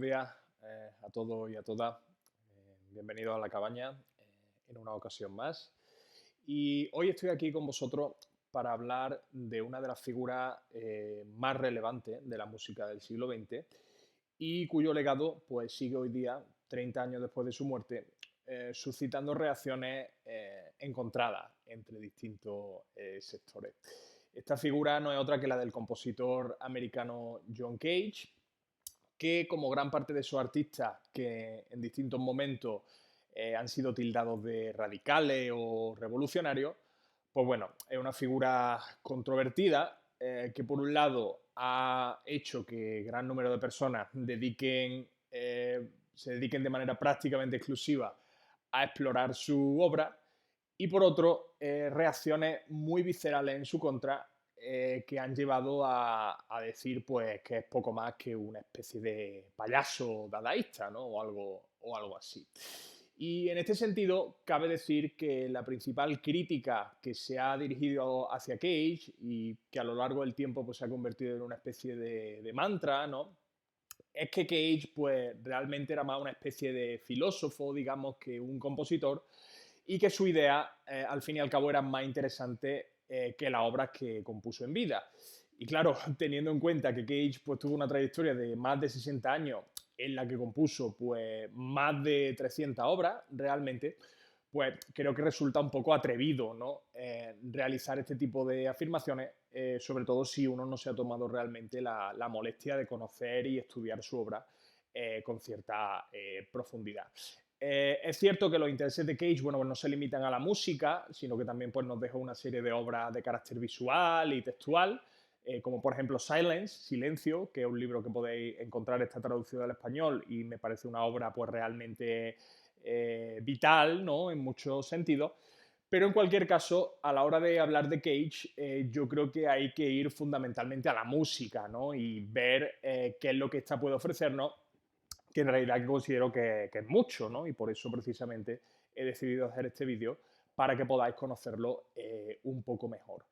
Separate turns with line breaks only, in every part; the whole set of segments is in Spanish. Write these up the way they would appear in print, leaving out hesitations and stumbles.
días a todos y a todas. Bienvenidos a la cabaña en una ocasión más. Y hoy estoy aquí con vosotros para hablar de una de las figuras más relevantes de la música del siglo XX y cuyo legado pues sigue hoy día, 30 años después de su muerte, suscitando reacciones encontradas entre distintos sectores. Esta figura no es otra que la del compositor americano John Cage, que como gran parte de sus artistas que en distintos momentos han sido tildados de radicales o revolucionarios, pues bueno, es una figura controvertida que por un lado ha hecho que gran número de personas se dediquen de manera prácticamente exclusiva a explorar su obra y por otro, reacciones muy viscerales en su contra que han llevado a decir pues, que es poco más que una especie de payaso dadaísta, ¿no? O algo así. Y en este sentido, cabe decir que la principal crítica que se ha dirigido hacia Cage y que a lo largo del tiempo pues, se ha convertido en una especie de mantra, ¿no? Es que Cage pues, realmente era más una especie de filósofo, digamos, que un compositor, y que su idea, al fin y al cabo, era más interesante que las obras que compuso en vida. Y claro, teniendo en cuenta que Cage pues, tuvo una trayectoria de más de 60 años en la que compuso pues, más de 300 obras realmente, pues creo que resulta un poco atrevido, ¿no? Realizar este tipo de afirmaciones, sobre todo si uno no se ha tomado realmente la molestia de conocer y estudiar su obra con cierta profundidad. Es cierto que los intereses de Cage, bueno, pues no se limitan a la música, sino que también pues, nos dejó una serie de obras de carácter visual y textual, como por ejemplo Silence, Silencio, que es un libro que podéis encontrar, está traducido al español y me parece una obra pues realmente vital, ¿no? En muchos sentidos. Pero en cualquier caso, a la hora de hablar de Cage, yo creo que hay que ir fundamentalmente a la música, ¿no? Y ver qué es lo que ésta puede ofrecernos, que en realidad considero que es mucho, ¿no? Y por eso precisamente he decidido hacer este vídeo para que podáis conocerlo un poco mejor.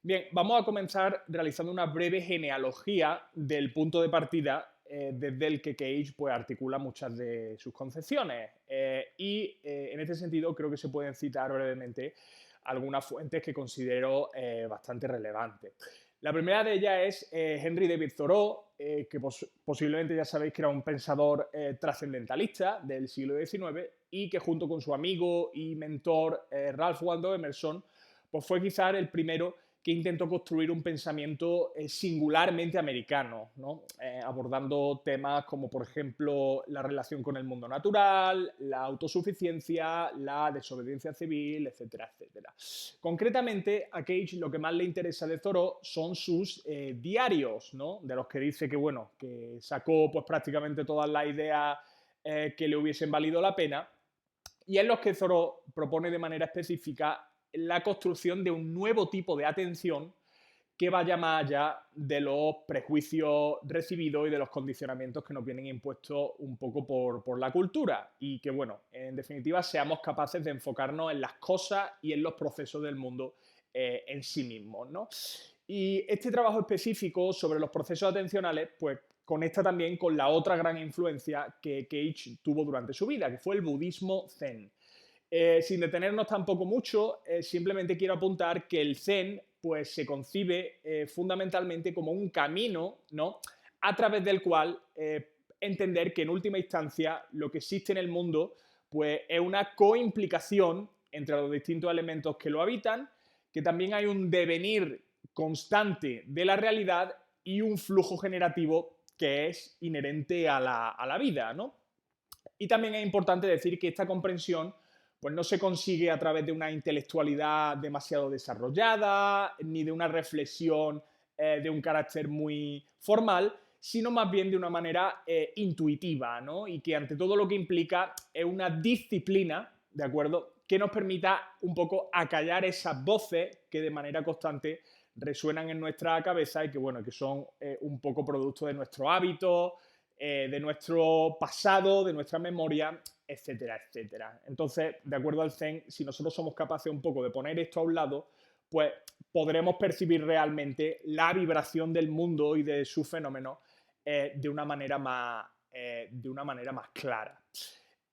Bien, vamos a comenzar realizando una breve genealogía del punto de partida desde el que Cage pues, articula muchas de sus concepciones. En este sentido creo que se pueden citar brevemente algunas fuentes que considero bastante relevantes. La primera de ellas es Henry David Thoreau, que posiblemente ya sabéis que era un pensador trascendentalista del siglo XIX y que junto con su amigo y mentor Ralph Waldo Emerson, pues fue quizás el primero que intentó construir un pensamiento singularmente americano, ¿no? Abordando temas como, por ejemplo, la relación con el mundo natural, la autosuficiencia, la desobediencia civil, etcétera, etcétera. Concretamente, a Cage lo que más le interesa de Thoreau son sus diarios, ¿no? De los que dice que, bueno, que sacó pues, prácticamente todas las ideas que le hubiesen valido la pena, y en los que Thoreau propone de manera específica la construcción de un nuevo tipo de atención que vaya más allá de los prejuicios recibidos y de los condicionamientos que nos vienen impuestos un poco por la cultura y que, bueno, en definitiva, seamos capaces de enfocarnos en las cosas y en los procesos del mundo en sí mismos, ¿no? Y este trabajo específico sobre los procesos atencionales, pues conecta también con la otra gran influencia que Cage tuvo durante su vida, que fue el budismo zen. Sin detenernos tampoco mucho, simplemente quiero apuntar que el zen pues, se concibe fundamentalmente como un camino, ¿no? A través del cual entender que en última instancia lo que existe en el mundo pues, es una coimplicación entre los distintos elementos que lo habitan, que también hay un devenir constante de la realidad y un flujo generativo que es inherente a la vida, ¿no? Y también es importante decir que esta comprensión pues no se consigue a través de una intelectualidad demasiado desarrollada, ni de una reflexión de un carácter muy formal, sino más bien de una manera intuitiva, ¿no? Y que ante todo lo que implica es una disciplina, ¿de acuerdo?, que nos permita un poco acallar esas voces que de manera constante resuenan en nuestra cabeza y que, bueno, que son un poco producto de nuestro hábito, de nuestro pasado, de nuestra memoria, etcétera, etcétera. Entonces, de acuerdo al Zen, si nosotros somos capaces un poco de poner esto a un lado, pues podremos percibir realmente la vibración del mundo y de sus fenómenos de una manera de una manera más clara.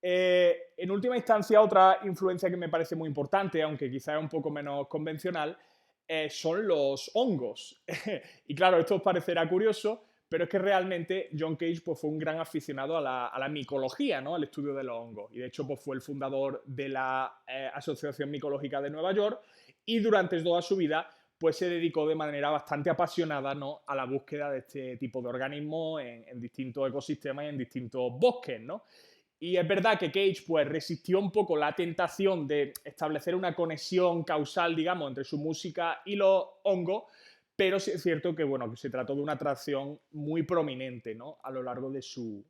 En última instancia, otra influencia que me parece muy importante, aunque quizás es un poco menos convencional, son los hongos. Y claro, esto os parecerá curioso, pero es que realmente John Cage pues, fue un gran aficionado a la micología, ¿no? Al estudio de los hongos. Y de hecho pues, fue el fundador de la Asociación Micológica de Nueva York y durante toda su vida pues, se dedicó de manera bastante apasionada, ¿no? A la búsqueda de este tipo de organismos en distintos ecosistemas y en distintos bosques, ¿no? Y es verdad que Cage pues, resistió un poco la tentación de establecer una conexión causal, digamos, entre su música y los hongos, pero sí es cierto que, bueno, que se trató de una atracción muy prominente, ¿no? A lo largo de su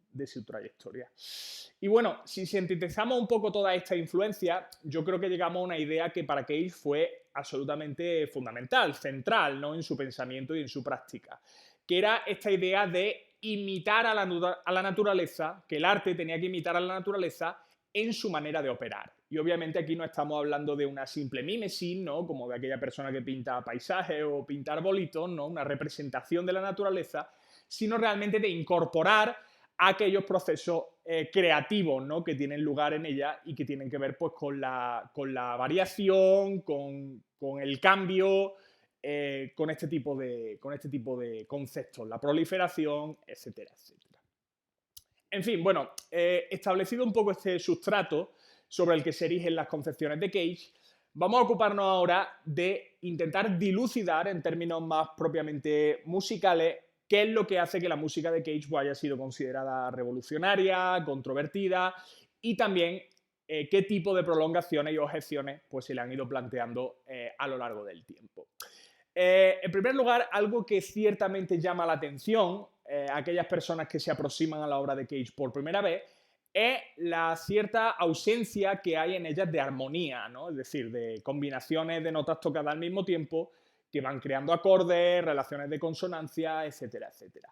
trayectoria. Y bueno, si sintetizamos un poco toda esta influencia, yo creo que llegamos a una idea que para Cage fue absolutamente fundamental, central, ¿no? En su pensamiento y en su práctica, que era esta idea de imitar a la naturaleza, que el arte tenía que imitar a la naturaleza en su manera de operar. Y obviamente aquí no estamos hablando de una simple mímesis, ¿no? Como de aquella persona que pinta paisajes o pinta arbolitos, ¿no? Una representación de la naturaleza, sino realmente de incorporar aquellos procesos creativos, ¿no? Que tienen lugar en ella y que tienen que ver pues, con la variación, con el cambio, con este tipo de conceptos, la proliferación, etcétera, etcétera. En fin, bueno, establecido un poco este sustrato sobre el que se erigen las concepciones de Cage, vamos a ocuparnos ahora de intentar dilucidar en términos más propiamente musicales qué es lo que hace que la música de Cage haya sido considerada revolucionaria, controvertida y también qué tipo de prolongaciones y objeciones pues, se le han ido planteando a lo largo del tiempo. En primer lugar, algo que ciertamente llama la atención a aquellas personas que se aproximan a la obra de Cage por primera vez es la cierta ausencia que hay en ellas de armonía, ¿no? Es decir, de combinaciones de notas tocadas al mismo tiempo que van creando acordes, relaciones de consonancia, etcétera, etcétera.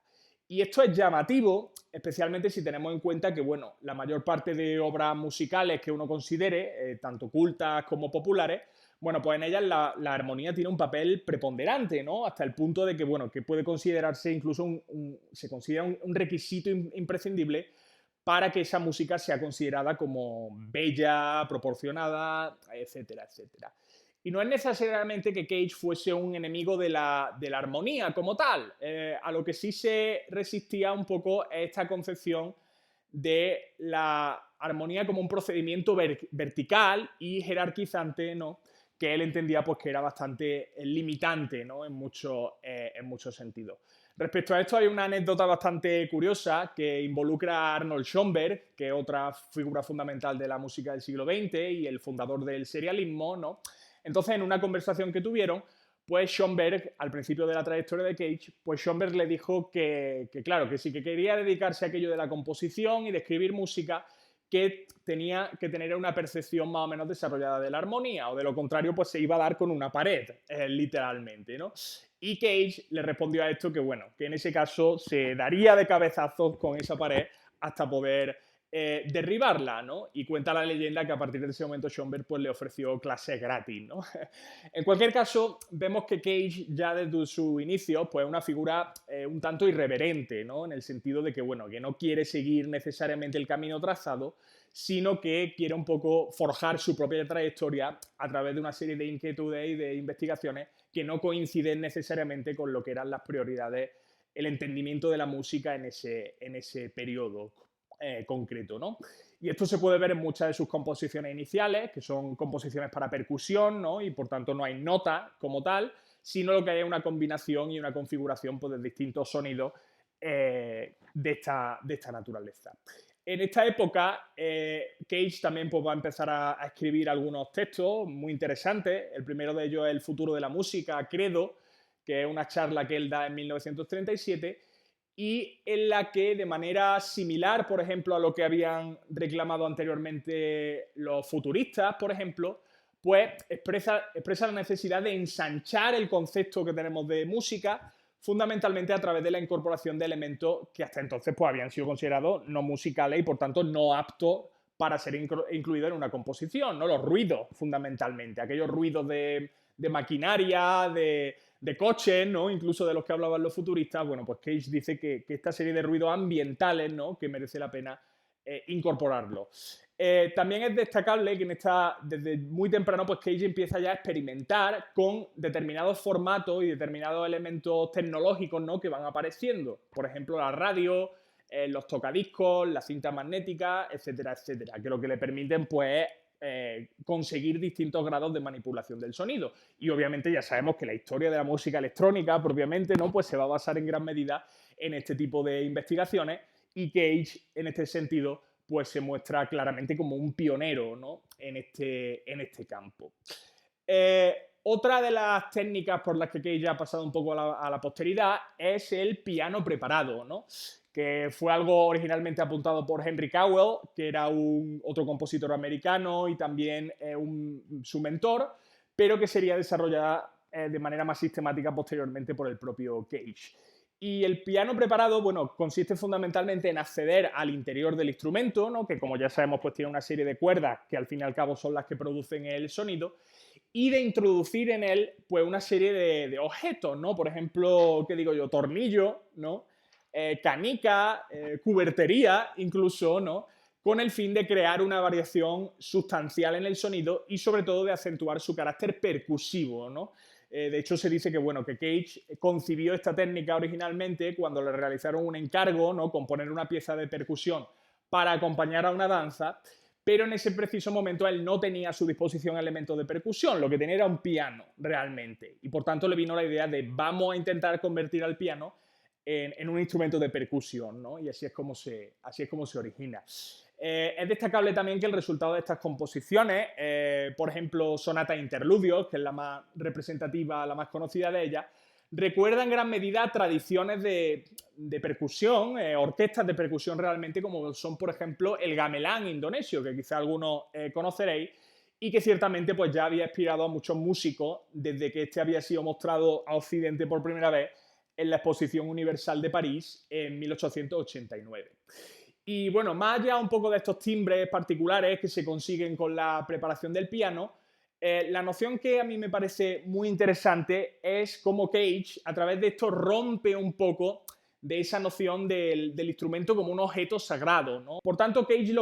Y esto es llamativo, especialmente si tenemos en cuenta que, bueno, la mayor parte de obras musicales que uno considere, tanto cultas como populares, bueno, pues en ellas la armonía tiene un papel preponderante, ¿no? Hasta el punto de que, bueno, que puede considerarse incluso se considera un requisito imprescindible para que esa música sea considerada como bella, proporcionada, etcétera, etcétera. Y no es necesariamente que Cage fuese un enemigo de la armonía como tal. A lo que sí se resistía un poco es esta concepción de la armonía como un procedimiento vertical y jerarquizante, ¿no? Que él entendía pues, que era bastante limitante, ¿no? En muchos sentidos. Respecto a esto hay una anécdota bastante curiosa que involucra a Arnold Schoenberg, que es otra figura fundamental de la música del siglo XX y el fundador del serialismo, ¿no? Entonces, en una conversación que tuvieron, pues Schoenberg, al principio de la trayectoria de Cage, pues Schoenberg le dijo claro, que sí que quería dedicarse a aquello de la composición y de escribir música, que tenía que tener una percepción más o menos desarrollada de la armonía, o de lo contrario, pues se iba a dar con una pared, literalmente, ¿no? Y Cage le respondió a esto que, bueno, que en ese caso se daría de cabezazos con esa pared hasta poder derribarla, ¿no? Y cuenta la leyenda que a partir de ese momento Schoenberg pues, le ofreció clases gratis, ¿no? En cualquier caso, vemos que Cage ya desde su inicio pues es una figura un tanto irreverente, ¿no? En el sentido de que, bueno, que no quiere seguir necesariamente el camino trazado, sino que quiere un poco forjar su propia trayectoria a través de una serie de inquietudes y de investigaciones que no coinciden necesariamente con lo que eran las prioridades, el entendimiento de la música en ese periodo concreto, ¿no? Y esto se puede ver en muchas de sus composiciones iniciales, que son composiciones para percusión, ¿no? Y por tanto no hay nota como tal, sino lo que hay es una combinación y una configuración pues, de distintos sonidos de esta naturaleza. En esta época, Cage también pues, va a empezar a escribir algunos textos muy interesantes. El primero de ellos es El futuro de la música, Credo, que es una charla que él da en 1937, y en la que de manera similar, por ejemplo, a lo que habían reclamado anteriormente los futuristas, por ejemplo, pues expresa la necesidad de ensanchar el concepto que tenemos de música, fundamentalmente a través de la incorporación de elementos que hasta entonces pues, habían sido considerados no musicales y por tanto no aptos para ser incluidos en una composición, ¿no? Los ruidos, fundamentalmente, aquellos ruidos de maquinaria, de de coches, ¿no? Incluso de los que hablaban los futuristas, bueno, pues Cage dice que esta serie de ruidos ambientales, ¿no? Que merece la pena incorporarlo. También es destacable que desde muy temprano, pues Cage empieza ya a experimentar con determinados formatos y determinados elementos tecnológicos, ¿no? Que van apareciendo. Por ejemplo, la radio, los tocadiscos, la cinta magnética, etcétera, etcétera. Que lo que le permiten, pues, conseguir distintos grados de manipulación del sonido. Y obviamente ya sabemos que la historia de la música electrónica, propiamente, ¿no? Pues se va a basar en gran medida en este tipo de investigaciones, y Cage, en este sentido, pues se muestra claramente como un pionero, ¿no? en este campo. Otra de las técnicas por las que Cage ha pasado un poco a la posteridad es el piano preparado, ¿no? Que fue algo originalmente apuntado por Henry Cowell, que era otro compositor americano y también su mentor, pero que sería desarrollada de manera más sistemática posteriormente por el propio Cage. Y el piano preparado, bueno, consiste fundamentalmente en acceder al interior del instrumento, ¿no? Que como ya sabemos, pues tiene una serie de cuerdas que al fin y al cabo son las que producen el sonido, y de introducir en él, pues, una serie de objetos, ¿no? Por ejemplo, ¿qué digo yo? Tornillo, ¿no? Canica, cubertería, incluso, ¿no? Con el fin de crear una variación sustancial en el sonido y sobre todo de acentuar su carácter percusivo, ¿no? De hecho, se dice que, bueno, que Cage concibió esta técnica originalmente cuando le realizaron un encargo, ¿no? Componer una pieza de percusión para acompañar a una danza, pero en ese preciso momento él no tenía a su disposición elementos de percusión, lo que tenía era un piano realmente, y por tanto le vino la idea de vamos a intentar convertir al piano en un instrumento de percusión, ¿no? Y así es como se origina. Es destacable también que el resultado de estas composiciones, por ejemplo, Sonata e Interludios, que es la más representativa, la más conocida de ellas, recuerda en gran medida tradiciones de percusión, orquestas de percusión realmente, como son, por ejemplo, el gamelan indonesio, que quizá algunos conoceréis, y que ciertamente pues, ya había inspirado a muchos músicos desde que este había sido mostrado a Occidente por primera vez en la Exposición Universal de París en 1889. Y bueno, más allá un poco de estos timbres particulares que se consiguen con la preparación del piano, la noción que a mí me parece muy interesante es cómo Cage, a través de esto, rompe un poco de esa noción del instrumento como un objeto sagrado, ¿no? Por tanto, Cage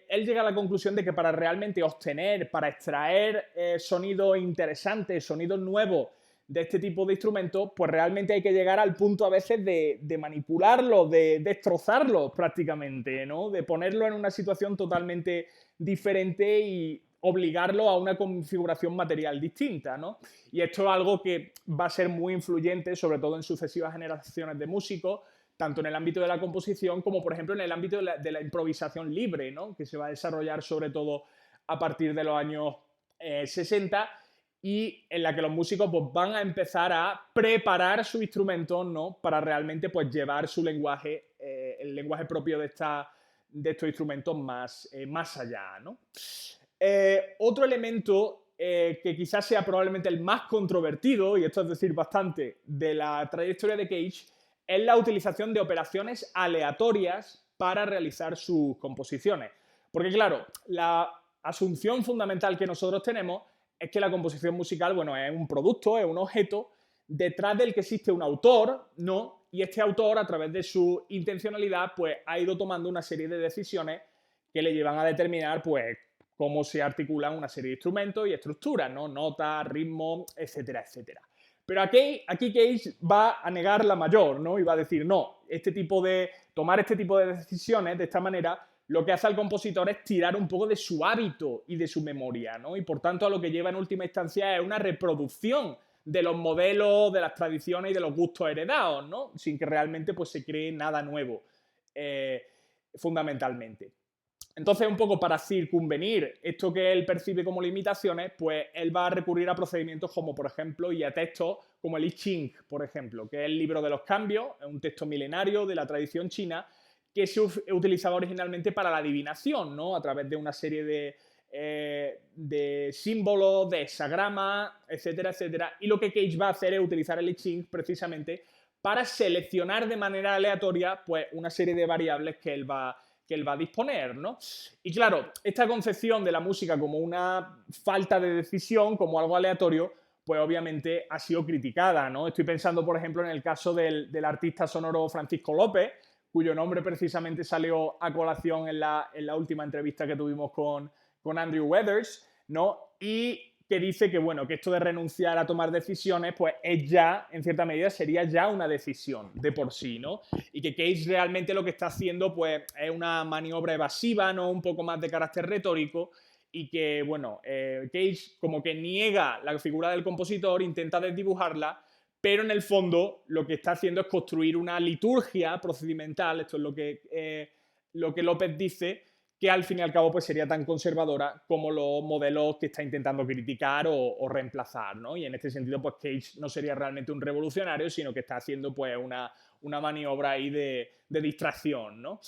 él llega a la conclusión de que para realmente obtener, para extraer sonidos interesantes, sonidos nuevos de este tipo de instrumentos, pues realmente hay que llegar al punto a veces de manipularlos, de destrozarlos prácticamente, ¿no? De ponerlo en una situación totalmente diferente y obligarlo a una configuración material distinta, ¿no? Y esto es algo que va a ser muy influyente, sobre todo en sucesivas generaciones de músicos, tanto en el ámbito de la composición como, por ejemplo, en el ámbito de la improvisación libre, ¿no? Que se va a desarrollar sobre todo a partir de los años 60, y en la que los músicos pues, van a empezar a preparar sus instrumentos, ¿no? Para realmente pues, llevar su lenguaje, el lenguaje propio de estos instrumentos más allá, ¿no? Otro elemento que quizás sea probablemente el más controvertido, y esto es decir bastante, de la trayectoria de Cage, es la utilización de operaciones aleatorias para realizar sus composiciones. Porque claro, la asunción fundamental que nosotros tenemos es que la composición musical, bueno, es un producto, es un objeto, detrás del que existe un autor, ¿no? Y este autor, a través de su intencionalidad, pues ha ido tomando una serie de decisiones que le llevan a determinar, pues, cómo se articulan una serie de instrumentos y estructuras, ¿no? Notas, ritmos, etcétera, etcétera. Pero aquí Cage va a negar la mayor, ¿no? Y va a decir, no, tomar este tipo de decisiones de esta manera, lo que hace al compositor es tirar un poco de su hábito y de su memoria, ¿no? Y por tanto a lo que lleva en última instancia es una reproducción de los modelos, de las tradiciones y de los gustos heredados, ¿no? Sin que realmente pues, se cree nada nuevo, fundamentalmente. Entonces, un poco para circunvenir esto que él percibe como limitaciones, pues él va a recurrir a procedimientos como, por ejemplo, y a textos como el I Ching, por ejemplo, que es el libro de los cambios, es un texto milenario de la tradición china que se utilizaba originalmente para la adivinación, ¿no? A través de una serie de símbolos, de hexagramas, etcétera, etcétera. Y lo que Cage va a hacer es utilizar el I Ching precisamente para seleccionar de manera aleatoria pues, una serie de variables que él va a disponer, ¿no? Y claro, esta concepción de la música como una falta de decisión, como algo aleatorio, pues obviamente ha sido criticada, ¿no? Estoy pensando, por ejemplo, en el caso del artista sonoro Francisco López, cuyo nombre precisamente salió a colación en la última entrevista que tuvimos con Andrew Weathers, ¿no? Y que dice que, bueno, que esto de renunciar a tomar decisiones, pues es ya, en cierta medida, sería ya una decisión de por sí, ¿no? Y que Cage realmente lo que está haciendo, pues, es una maniobra evasiva, ¿no? Un poco más de carácter retórico, y que, bueno, Cage como que niega la figura del compositor, intenta desdibujarla, pero en el fondo lo que está haciendo es construir una liturgia procedimental, esto es lo que López dice, que al fin y al cabo pues sería tan conservadora como los modelos que está intentando criticar o reemplazar, ¿no? Y en este sentido pues Cage no sería realmente un revolucionario, sino que está haciendo pues una maniobra ahí de distracción, ¿no?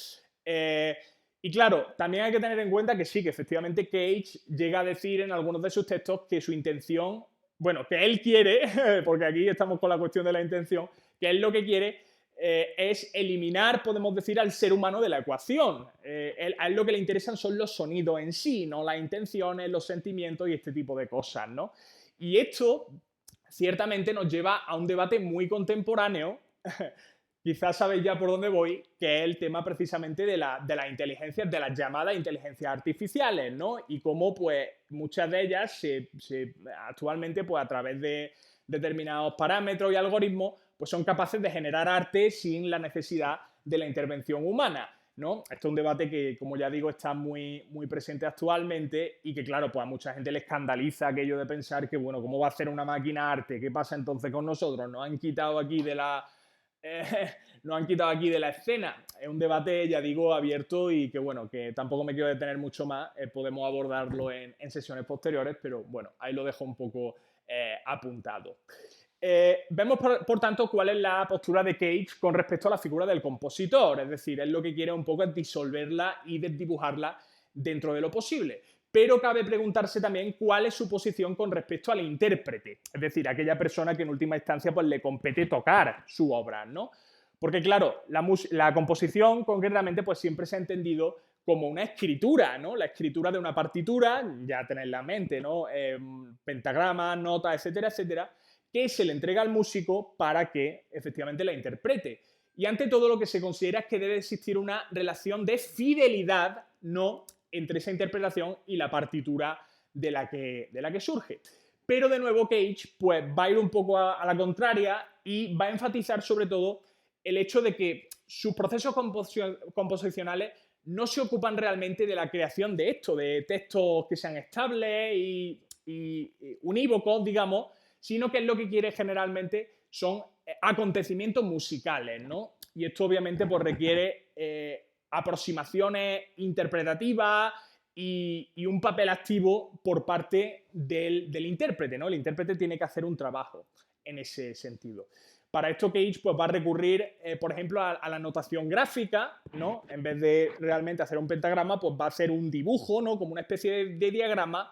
Y claro, también hay que tener en cuenta que sí, que efectivamente Cage llega a decir en algunos de sus textos que su intención, bueno, que él quiere, porque aquí estamos con la cuestión de la intención, que él lo que quiere es eliminar, podemos decir, al ser humano de la ecuación. A él lo que le interesan son los sonidos en sí, no las intenciones, los sentimientos y este tipo de cosas, ¿no? Y esto ciertamente nos lleva a un debate muy contemporáneo, quizás sabéis ya por dónde voy, que es el tema precisamente de la inteligencia, de las llamadas inteligencias artificiales, ¿no? Y cómo, pues, muchas de ellas actualmente, pues, a través de determinados parámetros y algoritmos, pues son capaces de generar arte sin la necesidad de la intervención humana, ¿no? Esto es un debate que, como ya digo, está muy, muy presente actualmente y que, claro, pues a mucha gente le escandaliza aquello de pensar que, bueno, ¿cómo va a hacer una máquina arte? ¿Qué pasa entonces con nosotros? Nos han quitado aquí de la eh, nos han quitado aquí de la escena. Es un debate, ya digo, abierto y que, bueno, que tampoco me quiero detener mucho más. Podemos abordarlo en sesiones posteriores, pero bueno, ahí lo dejo un poco apuntado. Vemos, por tanto, cuál es la postura de Cage con respecto a la figura del compositor. Es decir, él lo que quiere un poco es disolverla y desdibujarla dentro de lo posible. Pero cabe preguntarse también cuál es su posición con respecto al intérprete, es decir, aquella persona que en última instancia pues, le compete tocar su obra, ¿no? Porque claro, la composición concretamente pues siempre se ha entendido como una escritura, ¿no? La escritura de una partitura, ya tenéis la mente, ¿no? Pentagramas, notas, etcétera, etcétera, que se le entrega al músico para que efectivamente la interprete. Y ante todo lo que se considera es que debe existir una relación de fidelidad, no entre esa interpretación y la partitura de la que surge. Pero de nuevo Cage pues, va a ir un poco a la contraria y va a enfatizar sobre todo el hecho de que sus procesos composicionales no se ocupan realmente de la creación de esto, de textos que sean estables y unívocos, digamos, sino que es lo que quiere generalmente son acontecimientos musicales, ¿no? Y esto obviamente pues, requiere aproximaciones interpretativas y un papel activo por parte del intérprete, ¿no? El intérprete tiene que hacer un trabajo en ese sentido. Para esto Cage pues, va a recurrir, por ejemplo, a la notación gráfica, ¿no? En vez de realmente hacer un pentagrama, pues va a hacer un dibujo, ¿no? Como una especie de diagrama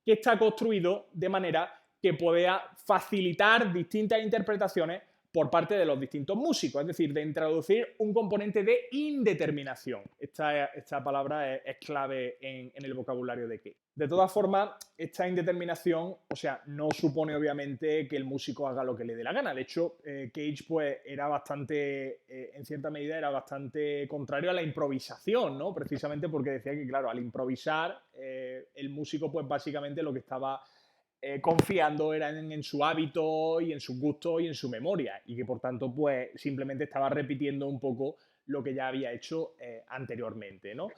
que está construido de manera que pueda facilitar distintas interpretaciones por parte de los distintos músicos, es decir, de introducir un componente de indeterminación. Esta palabra es clave en el vocabulario de Cage. De todas formas, esta indeterminación, o sea, no supone obviamente que el músico haga lo que le dé la gana. De hecho, Cage pues era bastante, en cierta medida, era bastante contrario a la improvisación, ¿no? Precisamente porque decía que, claro, al improvisar, el músico pues básicamente lo que estaba confiando era en su hábito y en sus gustos y en su memoria y que por tanto pues simplemente estaba repitiendo un poco lo que ya había hecho anteriormente, ¿no?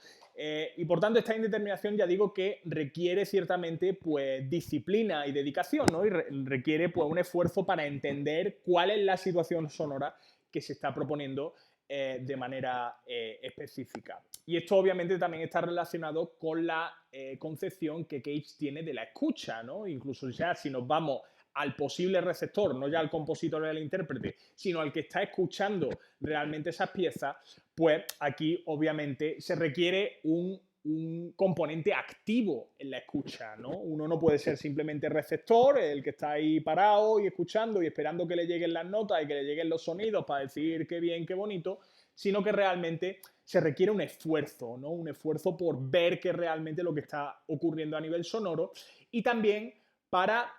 Y por tanto esta indeterminación ya digo que requiere ciertamente pues disciplina y dedicación, ¿no? Y requiere pues un esfuerzo para entender cuál es la situación sonora que se está proponiendo de manera específica. Y esto obviamente también está relacionado con la concepción que Cage tiene de la escucha, ¿no? Incluso ya si nos vamos al posible receptor, no ya al compositor o al intérprete, sino al que está escuchando realmente esas piezas, pues aquí obviamente se requiere un componente activo en la escucha, ¿no? Uno no puede ser simplemente receptor, el que está ahí parado y escuchando y esperando que le lleguen las notas y que le lleguen los sonidos para decir qué bien, qué bonito, sino que realmente se requiere un esfuerzo, ¿no? Un esfuerzo por ver qué es realmente lo que está ocurriendo a nivel sonoro y también para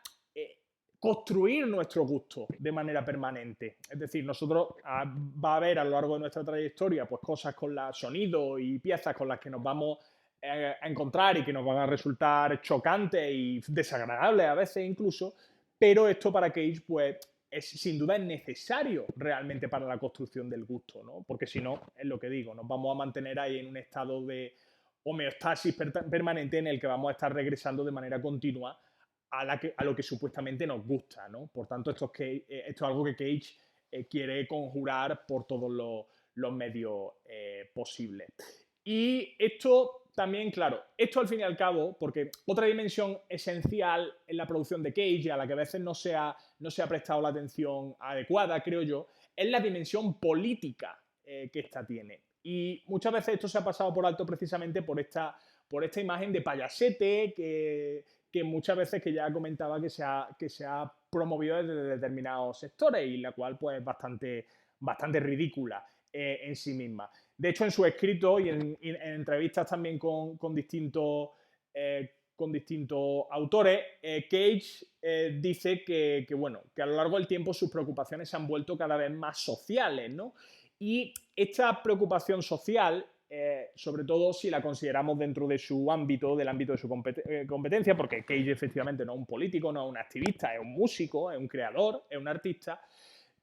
construir nuestro gusto de manera permanente. Es decir, nosotros va a haber a lo largo de nuestra trayectoria pues cosas con los sonidos y piezas con las que nos vamos a encontrar y que nos van a resultar chocantes y desagradables a veces incluso, pero esto para Cage pues sin duda es necesario realmente para la construcción del gusto, ¿no? Porque si no, es lo que digo, nos vamos a mantener ahí en un estado de homeostasis permanente en el que vamos a estar regresando de manera continua a lo que supuestamente nos gusta, ¿no? Por tanto, esto es algo que Cage quiere conjurar por todos los medios posibles. Y esto también, claro, esto al fin y al cabo, porque otra dimensión esencial en la producción de Cage, a la que a veces no se ha prestado la atención adecuada, creo yo, es la dimensión política que esta tiene. Y muchas veces esto se ha pasado por alto precisamente por esta imagen de payasete que muchas veces que ya comentaba que se ha promovido desde determinados sectores y la cual pues es bastante ridícula en sí misma. De hecho, en su escrito y en entrevistas también con distintos autores, Cage dice que a lo largo del tiempo sus preocupaciones se han vuelto cada vez más sociales, ¿no? Y esta preocupación social, sobre todo si la consideramos dentro de su ámbito, del ámbito de su competencia, porque Cage efectivamente no es un político, no es un activista, es un músico, es un creador, es un artista,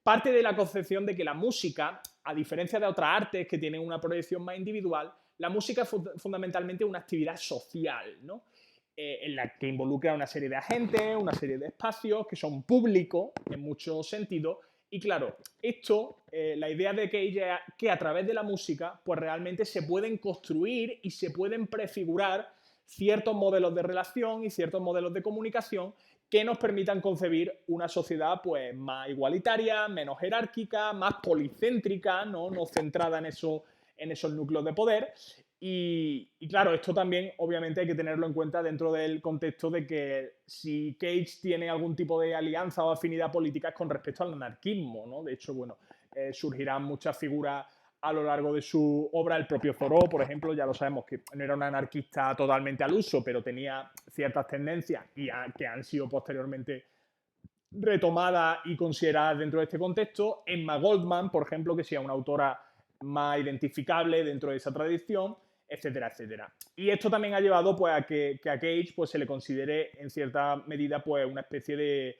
parte de la concepción de que la música, a diferencia de otras artes que tienen una proyección más individual, la música es fundamentalmente una actividad social, ¿no? En la que involucra una serie de agentes, una serie de espacios que son públicos en muchos sentidos. Y claro, la idea de Cage es que a través de la música, pues realmente se pueden construir y se pueden prefigurar ciertos modelos de relación y ciertos modelos de comunicación que nos permitan concebir una sociedad pues más igualitaria, menos jerárquica, más policéntrica, no centrada en esos núcleos de poder. Y claro, esto también obviamente hay que tenerlo en cuenta dentro del contexto de que si Cage tiene algún tipo de alianza o afinidad política es con respecto al anarquismo, ¿no? De hecho, surgirán muchas figuras a lo largo de su obra. El propio Thoreau, por ejemplo, ya lo sabemos que no era un anarquista totalmente al uso, pero tenía ciertas tendencias que han sido posteriormente retomadas y consideradas dentro de este contexto. Emma Goldman, por ejemplo, que sea una autora más identificable dentro de esa tradición, etcétera, etcétera. Y esto también ha llevado pues, a que a Cage pues, se le considere en cierta medida pues, una especie de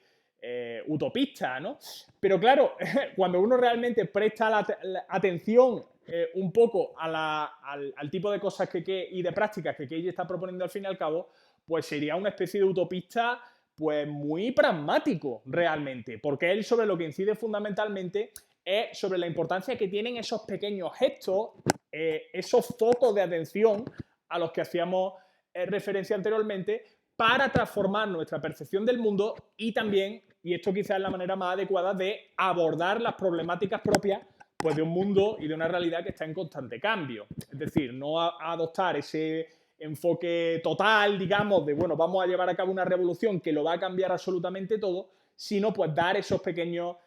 utopista, ¿no? Pero claro, cuando uno realmente presta la atención un poco al tipo de cosas y de prácticas que Cage está proponiendo al fin y al cabo, pues sería una especie de utopista pues muy pragmático realmente, porque él sobre lo que incide fundamentalmente es sobre la importancia que tienen esos pequeños gestos, esos focos de atención a los que hacíamos referencia anteriormente para transformar nuestra percepción del mundo y también, y esto quizás es la manera más adecuada de abordar las problemáticas propias pues, de un mundo y de una realidad que está en constante cambio. Es decir, no adoptar ese enfoque total, digamos, de, bueno, vamos a llevar a cabo una revolución que lo va a cambiar absolutamente todo, sino pues dar esos pequeños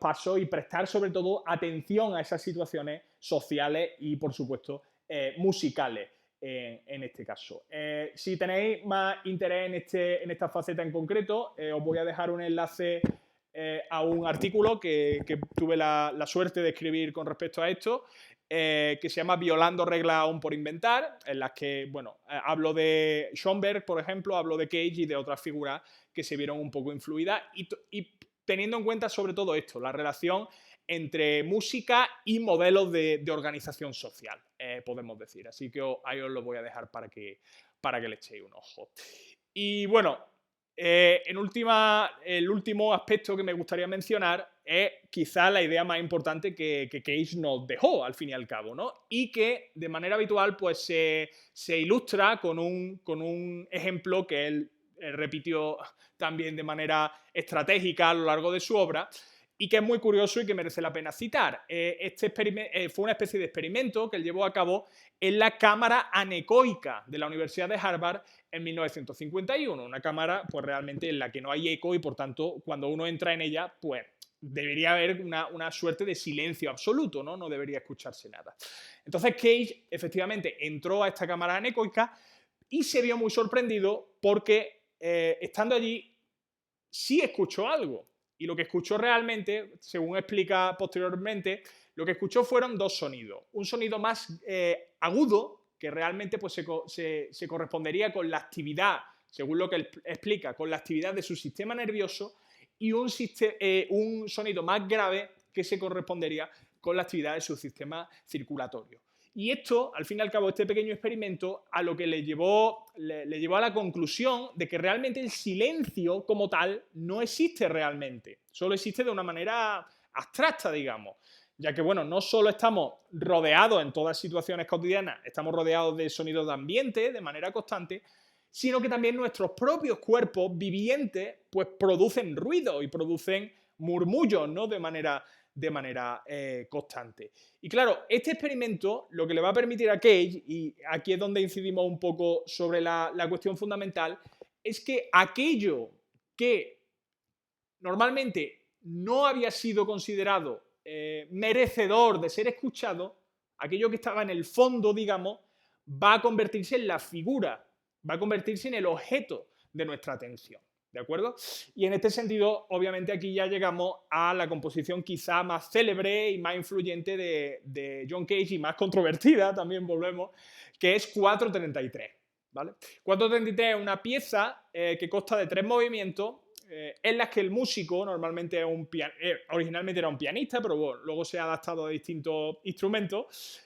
pasos y prestar sobre todo atención a esas situaciones sociales y, por supuesto, musicales en este caso. Si tenéis más interés en esta faceta en concreto, os voy a dejar un enlace a un artículo que tuve la suerte de escribir con respecto a esto, que se llama Violando reglas aún por inventar, en las que, hablo de Schoenberg, por ejemplo, hablo de Cage y de otras figuras que se vieron un poco influidas y teniendo en cuenta sobre todo esto, la relación entre música y modelos de organización social, podemos decir. Así que ahí os lo voy a dejar para que le echéis un ojo. Y bueno, el último aspecto que me gustaría mencionar es quizá la idea más importante que Cage nos dejó al fin y al cabo, ¿no? Y que de manera habitual pues se ilustra con un ejemplo que él repitió también de manera estratégica a lo largo de su obra y que es muy curioso y que merece la pena citar. Fue una especie de experimento que él llevó a cabo en la cámara anecoica de la Universidad de Harvard en 1951, una cámara pues realmente en la que no hay eco y por tanto cuando uno entra en ella pues debería haber una suerte de silencio absoluto, ¿no? No debería escucharse nada. Entonces Cage efectivamente entró a esta cámara anecoica y se vio muy sorprendido porque estando allí sí escuchó algo. Y lo que escuchó realmente, según explica posteriormente, lo que escuchó fueron dos sonidos. Un sonido más agudo, que realmente pues, se correspondería con la actividad, según lo que él explica, con la actividad de su sistema nervioso, y un sonido más grave que se correspondería con la actividad de su sistema circulatorio. Y esto, al fin y al cabo, este pequeño experimento, a lo que le llevó a la conclusión de que realmente el silencio como tal no existe realmente, solo existe de una manera abstracta, digamos, ya que, bueno, no solo estamos rodeados en todas situaciones cotidianas, estamos rodeados de sonidos de ambiente de manera constante, sino que también nuestros propios cuerpos vivientes pues producen ruido y producen murmullos, ¿no? de manera constante. Y claro, este experimento lo que le va a permitir a Cage, y aquí es donde incidimos un poco sobre la cuestión fundamental, es que aquello que normalmente no había sido considerado merecedor de ser escuchado, aquello que estaba en el fondo, digamos, va a convertirse en la figura, va a convertirse en el objeto de nuestra atención. ¿De acuerdo? Y en este sentido, obviamente, aquí ya llegamos a la composición quizá más célebre y más influyente de John Cage y más controvertida, también volvemos, que es 433. ¿Vale? 433 es una pieza que consta de 3 movimientos en las que el músico, normalmente es originalmente era un pianista, pero bueno, luego se ha adaptado a distintos instrumentos,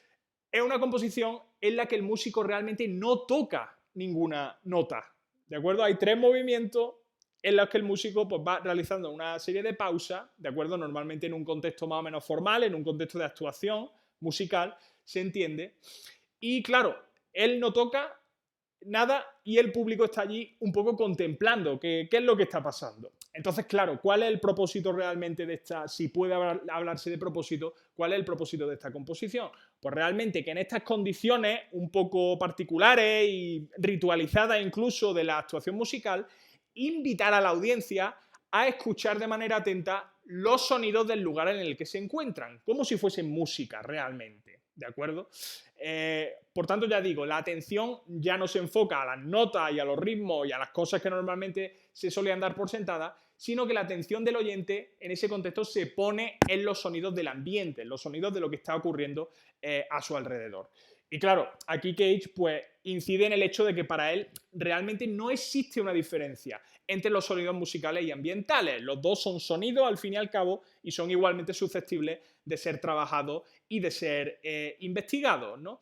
es una composición en la que el músico realmente no toca ninguna nota. ¿De acuerdo? Hay 3 movimientos en los que el músico pues, va realizando una serie de pausas, ¿de acuerdo? Normalmente en un contexto más o menos formal, en un contexto de actuación musical, se entiende. Y claro, él no toca nada y el público está allí un poco contemplando qué es lo que está pasando. Entonces, claro, ¿cuál es el propósito realmente de esta, si puede hablarse de propósito, cuál es el propósito de esta composición? Pues realmente que en estas condiciones un poco particulares y ritualizadas incluso de la actuación musical, invitar a la audiencia a escuchar de manera atenta los sonidos del lugar en el que se encuentran, como si fuesen música realmente, ¿de acuerdo? Por tanto, ya digo, la atención ya no se enfoca a las notas y a los ritmos y a las cosas que normalmente se solían dar por sentadas, sino que la atención del oyente en ese contexto se pone en los sonidos del ambiente, en los sonidos de lo que está ocurriendo a su alrededor. Y claro, aquí Cage pues incide en el hecho de que para él realmente no existe una diferencia entre los sonidos musicales y ambientales. Los dos son sonidos al fin y al cabo y son igualmente susceptibles de ser trabajados y de ser investigados, ¿no?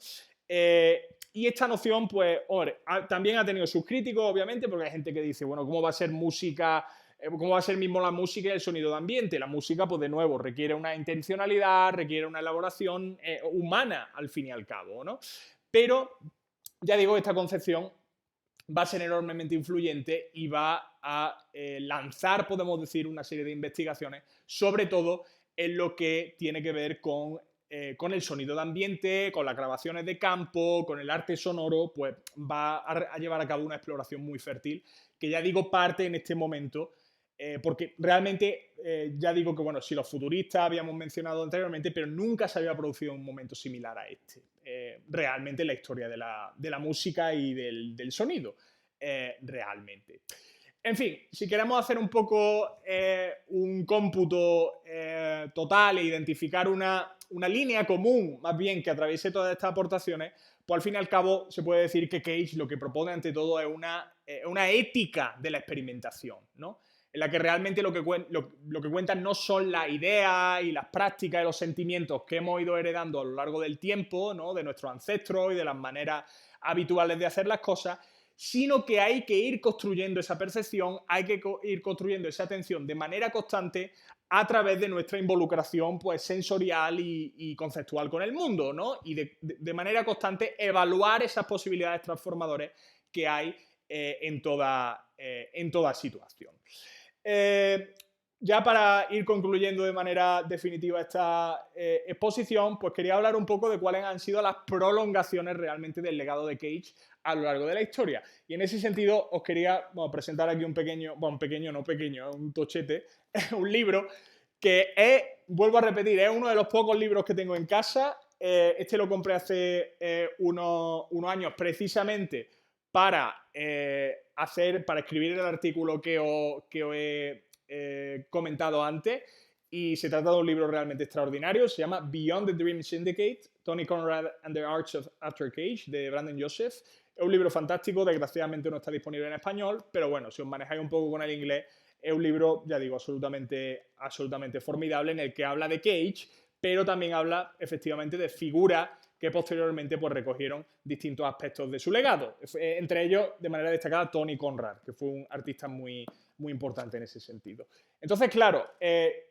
Y esta noción, pues, hombre, también ha tenido sus críticos, obviamente, porque hay gente que dice, bueno, ¿cómo va a ser música? ¿Cómo va a ser mismo la música y el sonido de ambiente? La música, pues de nuevo, requiere una intencionalidad, requiere una elaboración humana, al fin y al cabo, ¿no? Pero, ya digo, esta concepción va a ser enormemente influyente y va a lanzar, podemos decir, una serie de investigaciones, sobre todo en lo que tiene que ver con el sonido de ambiente, con las grabaciones de campo, con el arte sonoro, pues va a llevar a cabo una exploración muy fértil, que ya digo parte en este momento, porque realmente ya digo que, bueno, si los futuristas habíamos mencionado anteriormente, pero nunca se había producido un momento similar a este, realmente en la historia de la música y del sonido, realmente. En fin, si queremos hacer un poco un cómputo total e identificar una línea común, más bien, que atraviese todas estas aportaciones, pues al fin y al cabo se puede decir que Cage lo que propone ante todo es una ética de la experimentación, ¿no? En la que realmente lo que cuentan no son las ideas y las prácticas y los sentimientos que hemos ido heredando a lo largo del tiempo, ¿no? De nuestros ancestros y de las maneras habituales de hacer las cosas, sino que hay que ir construyendo esa percepción, hay que ir construyendo esa atención de manera constante a través de nuestra involucración pues, sensorial y conceptual con el mundo, ¿no? Y de manera constante evaluar esas posibilidades transformadoras que hay en toda situación. Ya para ir concluyendo de manera definitiva esta exposición, pues quería hablar un poco de cuáles han sido las prolongaciones realmente del legado de Cage a lo largo de la historia. Y en ese sentido os quería presentar aquí un tochete, un libro que es, vuelvo a repetir, es uno de los pocos libros que tengo en casa. Este lo compré hace unos años precisamente para, para escribir el artículo que os he comentado antes. Y se trata de un libro realmente extraordinario. Se llama Beyond the Dream Syndicate, Tony Conrad and the Arts of After Cage, de Brandon Joseph. Es un libro fantástico, desgraciadamente no está disponible en español, pero bueno, si os manejáis un poco con el inglés, es un libro, ya digo, absolutamente formidable, en el que habla de Cage, pero también habla efectivamente de figuras que posteriormente pues, recogieron distintos aspectos de su legado. Entre ellos, de manera destacada, Tony Conrad, que fue un artista muy importante en ese sentido. Entonces, claro,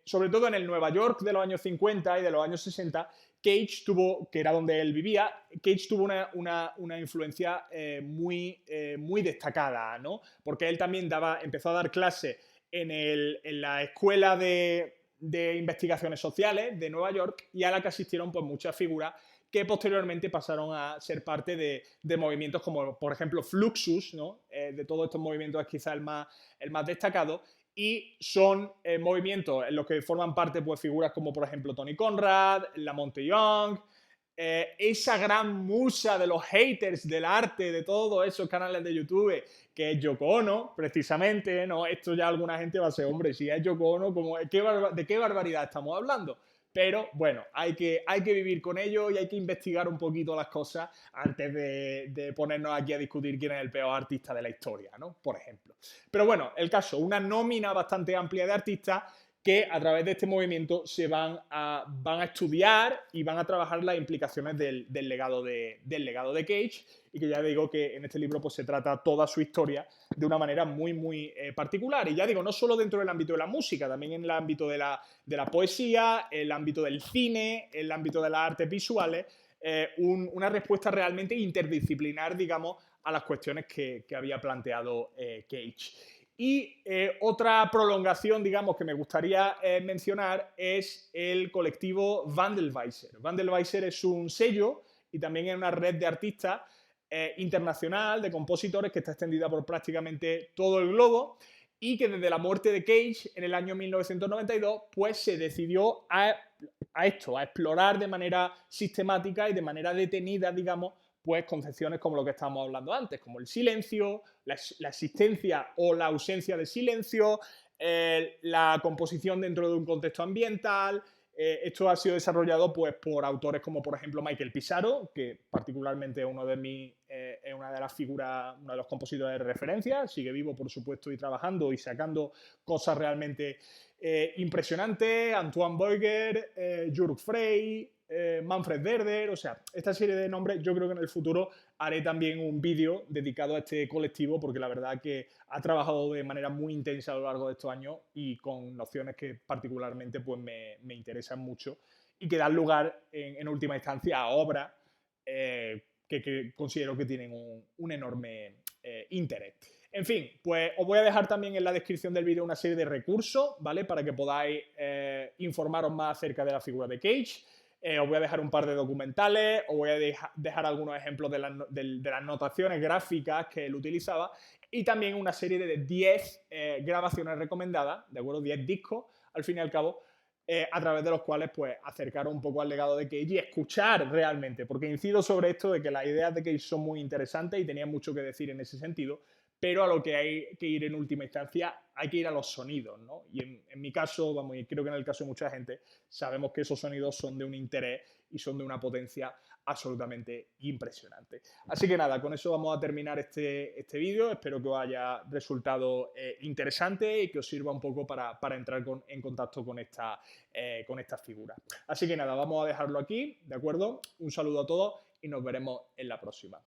sobre todo en el Nueva York de los años 50 y de los años 60, Cage tuvo, que era donde él vivía, Cage tuvo una influencia muy destacada, ¿no? Porque él también empezó a dar clases en la escuela de investigaciones sociales de Nueva York, y a la que asistieron pues, muchas figuras que posteriormente pasaron a ser parte de movimientos como, por ejemplo, Fluxus, ¿no? De todos estos movimientos es quizá el más destacado, y son movimientos en los que forman parte pues, figuras como, por ejemplo, Tony Conrad, Lamonte Young, esa gran musa de los haters del arte, de todos esos canales de YouTube, que es Yoko Ono, precisamente, ¿no? Esto ya alguna gente va a ser, hombre, si es Yoko Ono, ¿de qué barbaridad estamos hablando? Pero bueno, hay que vivir con ello y hay que investigar un poquito las cosas antes de ponernos aquí a discutir quién es el peor artista de la historia, ¿no? Por ejemplo. Pero bueno, el caso, una nómina bastante amplia de artistas que a través de este movimiento se van a estudiar y van a trabajar las implicaciones del legado de Cage, y que ya digo que en este libro pues, se trata toda su historia de una manera muy particular. Y ya digo, no solo dentro del ámbito de la música, también en el ámbito de la poesía, el ámbito del cine, el ámbito de las artes visuales, una respuesta realmente interdisciplinar, digamos, a las cuestiones que había planteado Cage. Y otra prolongación, digamos, que me gustaría mencionar es el colectivo Wandelweiser. Wandelweiser es un sello y también es una red de artistas internacional, de compositores, que está extendida por prácticamente todo el globo, y que desde la muerte de Cage en el año 1992, pues se decidió a explorar de manera sistemática y de manera detenida, digamos, pues concepciones como lo que estábamos hablando antes, como el silencio, la existencia o la ausencia de silencio, la composición dentro de un contexto ambiental. Esto ha sido desarrollado pues, por autores como, por ejemplo, Michael Pissarro, que particularmente es es una de las figuras, uno de los compositores de referencia. Sigue vivo, por supuesto, y trabajando y sacando cosas realmente impresionantes. Antoine Beuger, Jürg Frey, Manfred Werder, o sea, esta serie de nombres. Yo creo que en el futuro haré también un vídeo dedicado a este colectivo, porque la verdad que ha trabajado de manera muy intensa a lo largo de estos años y con nociones que particularmente pues, me interesan mucho y que dan lugar en última instancia a obras que considero que tienen un enorme interés. En fin, pues os voy a dejar también en la descripción del vídeo una serie de recursos, ¿vale? Para que podáis informaros más acerca de la figura de Cage. Os voy a dejar un par de documentales, os voy a dejar algunos ejemplos de las notaciones gráficas que él utilizaba, y también una serie de 10 grabaciones recomendadas, ¿de acuerdo? 10 discos, al fin y al cabo, a través de los cuales pues acercaros un poco al legado de Cage y escuchar realmente, porque incido sobre esto de que las ideas de Cage son muy interesantes y tenían mucho que decir en ese sentido, pero a lo que hay que ir en última instancia hay que ir a los sonidos, ¿no? Y en mi caso, vamos, y creo que en el caso de mucha gente, sabemos que esos sonidos son de un interés y son de una potencia absolutamente impresionante. Así que nada, con eso vamos a terminar este vídeo. Espero que os haya resultado interesante y que os sirva un poco para entrar en contacto con esta figura. Así que nada, vamos a dejarlo aquí, ¿de acuerdo? Un saludo a todos y nos veremos en la próxima.